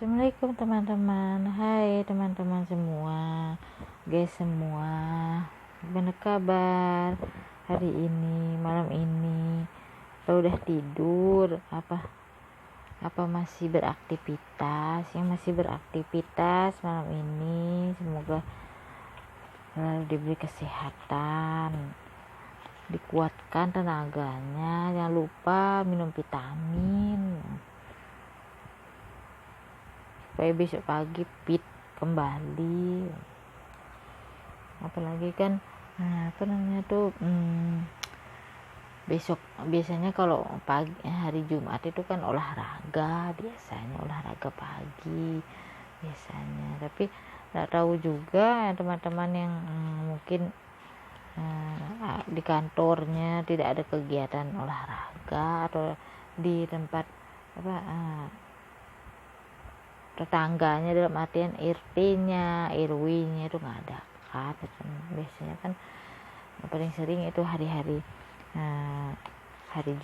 Assalamualaikum teman-teman. Hai teman-teman semua, guys semua. Gimana kabar hari ini, malam ini? Kalau udah tidur, apa masih beraktivitas? Yang masih beraktivitas malam ini, semoga selalu diberi kesehatan, dikuatkan tenaganya. Jangan lupa minum vitamin supaya besok pagi fit kembali. Apalagi kan besok biasanya kalau pagi hari Jumat itu kan olahraga, biasanya olahraga pagi biasanya. Tapi nggak tahu juga teman-teman yang mungkin di kantornya tidak ada kegiatan olahraga, atau di tempat tetangganya, dalam artian RT-nya, RW-nya itu nggak ada kan. Biasanya kan paling sering itu hari-hari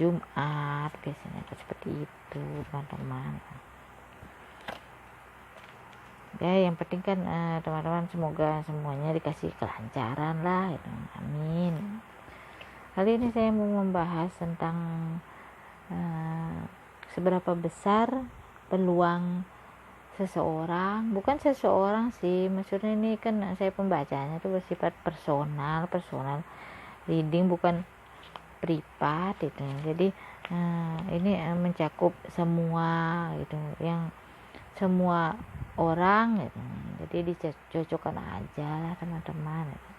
Jumat biasanya seperti itu teman-teman. Ya yang penting kan teman-teman semoga semuanya dikasih kelancaran lah gitu. Amin. Kali ini saya mau membahas tentang seberapa besar peluang seseorang, bukan seseorang sih, maksudnya ini kan saya pembacanya itu bersifat personal reading, bukan privat itu. Jadi ini mencakup semua gitu, yang semua orang gitu. Jadi dicocokkan aja lah teman-teman gitu.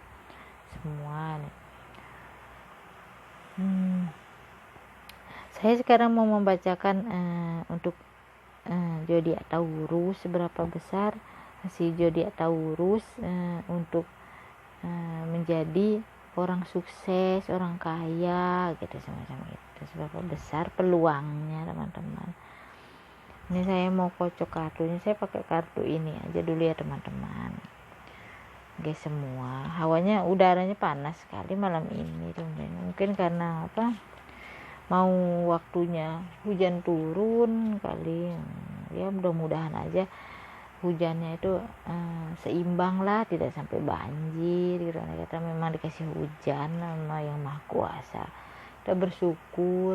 Semua nih. Saya sekarang mau membacakan untuk zodiak Taurus, seberapa besar si zodiak Taurus untuk menjadi orang sukses, orang kaya gitu, semacam itu. Seberapa besar peluangnya teman-teman. Ini saya mau kocok kartunya, saya pakai kartu ini aja dulu ya teman-teman. Oke semua, hawanya udaranya panas sekali malam ini teman-teman. Mungkin karena mau waktunya hujan turun kali ya, mudah-mudahan aja hujannya itu seimbang lah, tidak sampai banjir gitu. Kita memang dikasih hujan sama yang Maha Kuasa, kita bersyukur.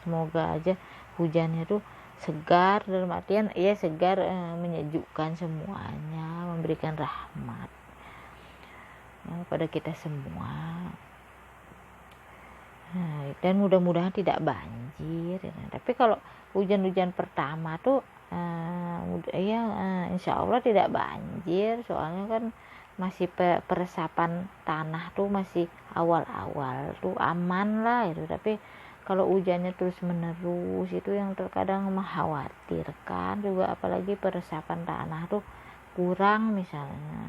Semoga aja hujannya tuh segar, dalam artian ya segar, menyejukkan semuanya, memberikan rahmat pada kita semua. Dan mudah-mudahan tidak banjir. Tapi kalau hujan-hujan pertama tuh insya Allah tidak banjir, soalnya kan masih peresapan tanah tuh masih awal-awal tuh aman lah itu. Tapi kalau hujannya terus menerus itu yang terkadang mengkhawatirkan juga, apalagi peresapan tanah tuh kurang misalnya,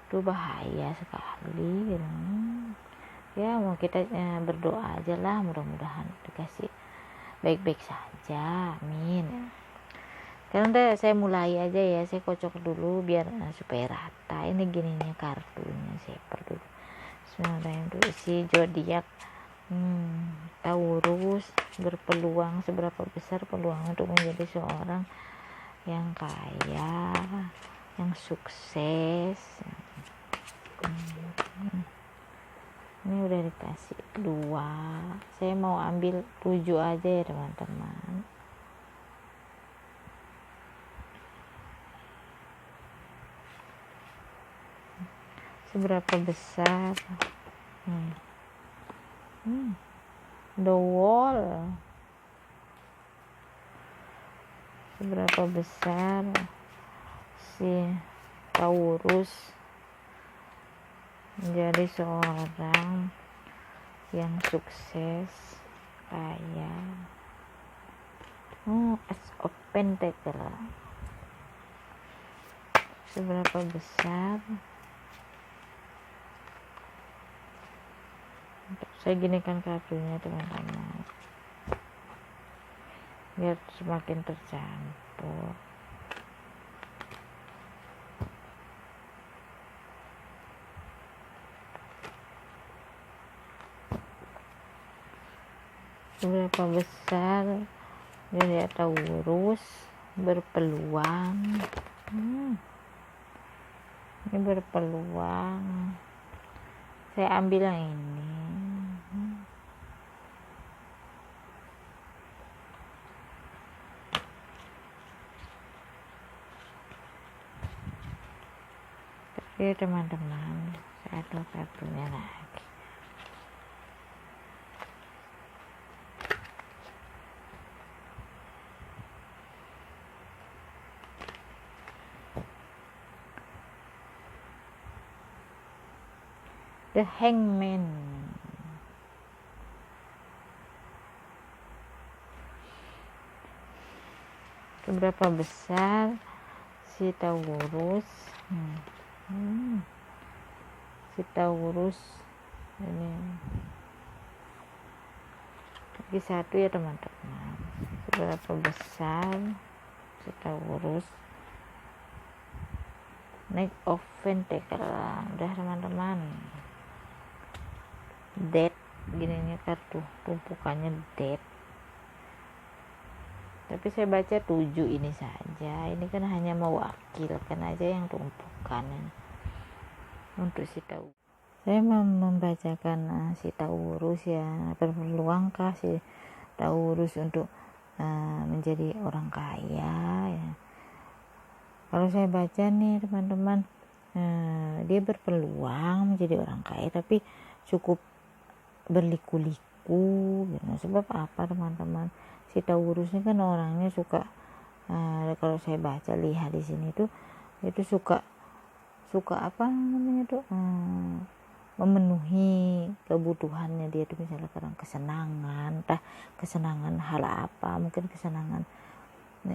tuh bahaya sekali gitu. Ya mau kita berdoa aja lah, mudah-mudahan dikasih baik-baik saja, amin. Sekarang saya mulai aja ya, saya kocok dulu biar supaya rata. Ini gininya kartunya, saya dulu. Sebenarnya dulu si zodiak Taurus berpeluang, seberapa besar peluang untuk menjadi seorang yang kaya, yang sukses. Ini udah dikasih 2, saya mau ambil 7 aja ya teman-teman. Seberapa besar the wall, seberapa besar si Taurus menjadi seorang yang sukses, kaya. As of Pentacle, seberapa besar. Saya ginikan kartunya teman-teman biar semakin tercampur. Seberapa besar zodiak Taurus berpeluang. Ini berpeluang. Saya ambil yang ini. Tapi teman-teman, satu kartunya lagi. The Hangman. Seberapa besar si Taurus? Si Taurus ini lagi satu ya teman-teman. Seberapa besar si Taurus? Knight of Pentacle. Udah teman-teman. Death, gininya kartu tumpukannya death. Tapi saya baca 7 ini saja. Ini kan hanya mewakilkan aja yang tumpukan untuk si Taurus. Saya membacakan si Taurus ya, berpeluangkah si Taurus untuk menjadi orang kaya ya. Kalau saya baca nih teman-teman, dia berpeluang menjadi orang kaya tapi cukup berliku-liku gitu. Sebab apa teman-teman? Si Taurus ini kan orangnya suka, kalau saya baca lihat di sini tuh itu suka apa namanya tuh, memenuhi kebutuhannya dia tuh, misalnya kadang kesenangan, entah kesenangan hal apa, mungkin kesenangan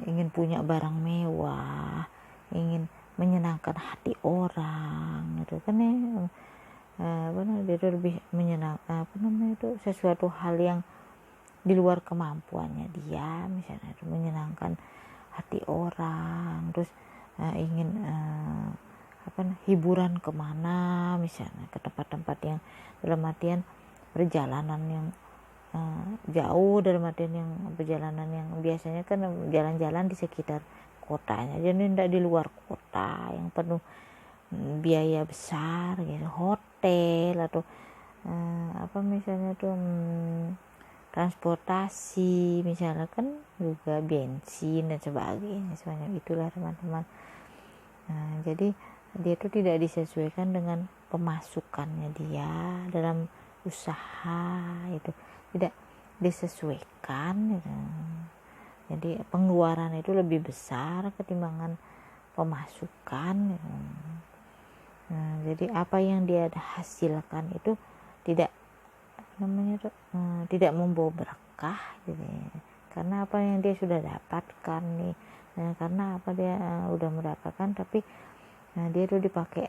ingin punya barang mewah, ingin menyenangkan hati orang gitu kan ya. Dia tuh lebih menyenangkan sesuatu hal yang di luar kemampuannya dia, misalnya itu menyenangkan hati orang, terus ingin hiburan kemana, misalnya ke tempat-tempat yang dalam artian perjalanan yang jauh, dalam artian yang perjalanan yang biasanya kan jalan-jalan di sekitar kotanya, jadi tidak di luar kota yang penuh biaya besar gitu, hotel atau misalnya tuh transportasi, misalnya kan juga bensin dan sebagainya, sebanyak itulah teman-teman. Jadi dia tuh tidak disesuaikan dengan pemasukannya dia dalam usaha, itu tidak disesuaikan gitu. Jadi pengeluaran itu lebih besar ketimbangan pemasukan gitu. Jadi apa yang dia hasilkan itu tidak tidak membawa berkah gitu ya. Karena apa yang dia sudah dapatkan nih, karena apa dia udah mendapatkan, tapi dia tuh dipakai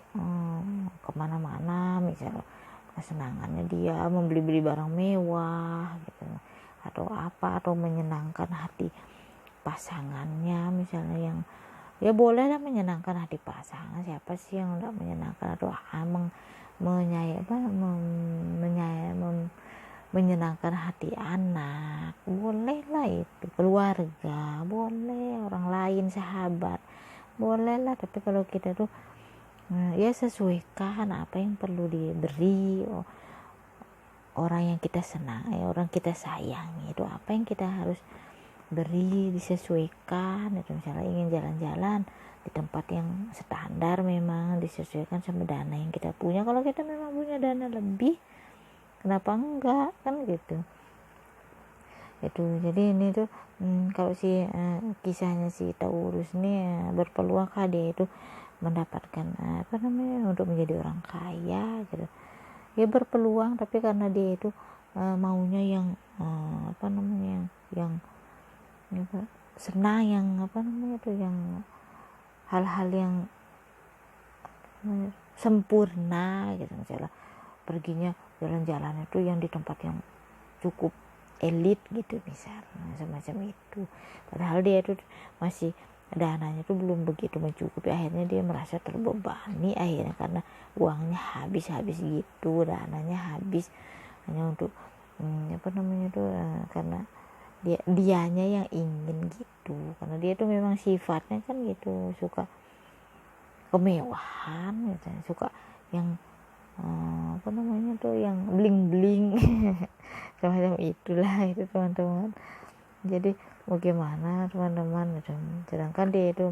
kemana-mana, misalnya kesenangannya dia membeli barang mewah gitu, atau menyenangkan hati pasangannya, misalnya yang ya boleh lah menyenangkan hati pasangan, siapa sih yang tidak menyenangkan, atau menyenangkan hati anak, boleh lah, itu keluarga boleh, orang lain, sahabat boleh lah. Tapi kalau kita tuh ya sesuaikan apa yang perlu diberi orang yang kita senang, orang kita sayangi, itu apa yang kita harus beri, disesuaikan. Itu misalnya ingin jalan-jalan di tempat yang standar, memang disesuaikan sama dana yang kita punya. Kalau kita memang punya dana lebih, kenapa enggak, kan gitu. Itu jadi ini tuh kalau si kisahnya si Taurus ini berpeluangkah dia itu mendapatkan untuk menjadi orang kaya gitu. Dia berpeluang, tapi karena dia itu maunya yang yang senang, yang yang hal-hal yang sempurna gitu, misalnya perginya jalan-jalan itu yang di tempat yang cukup elit gitu, misalnya semacam itu. Padahal dia itu masih dananya itu belum begitu mencukupi, akhirnya dia merasa terbebani akhirnya karena uangnya habis gitu, dananya habis hanya untuk karena dianya yang ingin gitu, karena dia tuh memang sifatnya kan gitu, suka kemewahan gitu, suka yang apa namanya tuh yang bling bling semacam itulah itu teman-teman. Jadi mau gimana teman-teman gitu. Sedangkan dia itu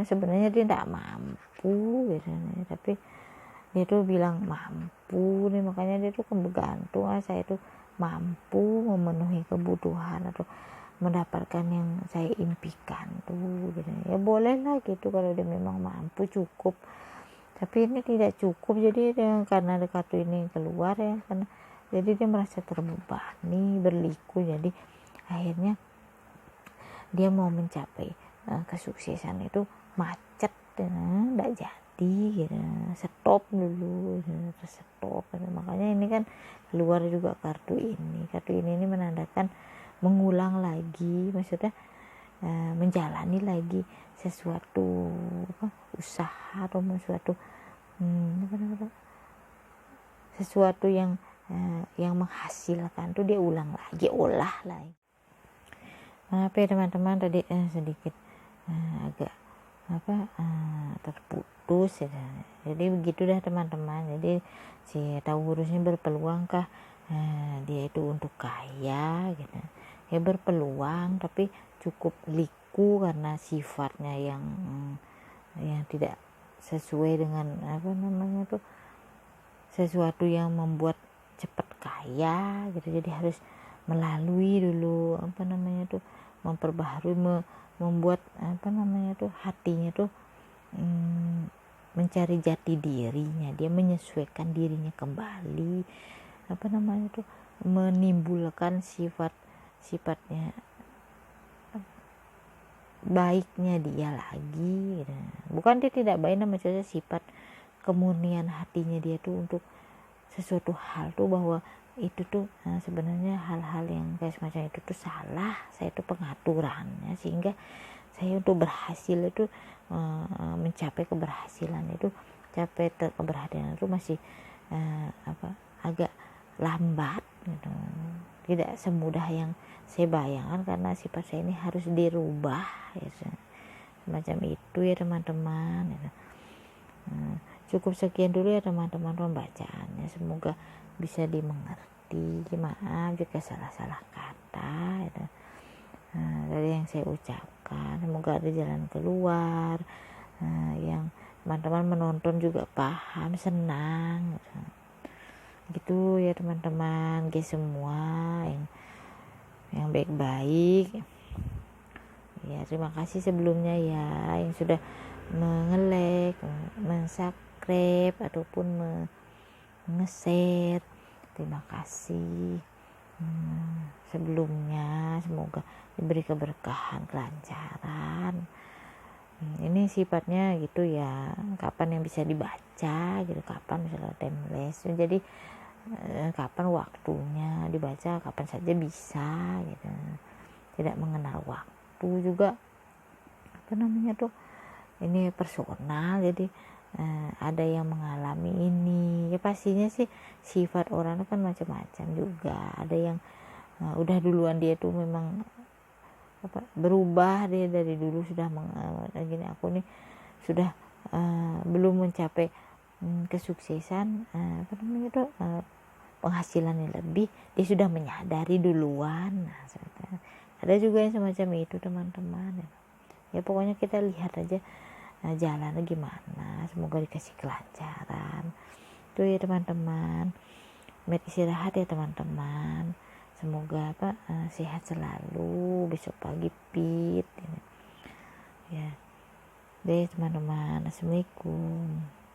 sebenarnya dia tidak mampu gitu, tapi dia tuh bilang mampu nih, makanya dia tuh kan bergantung saya tuh mampu memenuhi kebutuhan atau mendapatkan yang saya impikan tuh gitu. Ya boleh lah gitu kalau dia memang mampu cukup, tapi ini tidak cukup. Jadi dia, karena ada kartu ini keluar ya, karena jadi dia merasa terbebani, berliku, jadi akhirnya dia mau mencapai kesuksesan itu macet, tidak jadi gitu. Stop dulu, stop. Makanya ini kan keluar juga kartu ini menandakan mengulang lagi, maksudnya menjalani lagi sesuatu usaha atau sesuatu yang menghasilkan tuh dia ulang lagi, olah lagi. Maaf ya teman-teman, tadi sedikit agak terputus ya. Jadi begitu dah teman-teman. Jadi si Taurusnya berpeluangkah dia itu untuk kaya gitu ya, berpeluang, tapi cukup liku karena sifatnya yang tidak sesuai dengan sesuatu yang membuat cepat kaya gitu. Jadi harus melalui dulu memperbaharui, membuat hatinya tuh mencari jati dirinya, dia menyesuaikan dirinya kembali, menimbulkan sifatnya baiknya dia lagi gitu. Bukan dia tidak baik, namanya sifat kemurnian hatinya dia tuh untuk sesuatu hal tuh, bahwa itu tuh sebenarnya hal-hal yang kayak semacam itu tuh salah, saya tuh pengaturannya, sehingga saya untuk berhasil itu mencapai keberhasilan itu, keberhasilan itu masih agak lambat gitu. Tidak semudah yang saya bayangkan, karena sifat saya ini harus dirubah gitu. Semacam itu ya teman-teman gitu. Cukup sekian dulu ya teman-teman pembacaannya, semoga bisa dimengerti. Maaf jika salah-salah kata gitu. Dari yang saya ucapkan, semoga ada jalan keluar, yang teman-teman menonton juga paham, senang gitu ya teman-teman, guys semua yang baik-baik ya. Terima kasih sebelumnya ya yang sudah mengelek, mensubscribe ataupun nge-share. Terima kasih sebelumnya, semoga diberi keberkahan, kelancaran. Ini sifatnya gitu ya, kapan yang bisa dibaca gitu, kapan misalnya timeless, jadi kapan waktunya dibaca, kapan saja bisa gitu, tidak mengenal waktu juga. Ini personal, jadi ada yang mengalami ini ya, pastinya sih sifat orang itu kan macam-macam juga. Ada yang udah duluan dia tuh memang berubah, dia dari dulu sudah gini, aku nih sudah belum mencapai kesuksesan penghasilannya lebih, dia sudah menyadari duluan. Ada juga yang semacam itu teman-teman ya. Pokoknya kita lihat aja jalannya gimana, semoga dikasih kelancaran tuh ya teman-teman. Istirahat ya teman-teman, semoga sehat selalu, besok pagi fit ya deh teman-teman. Assalamualaikum.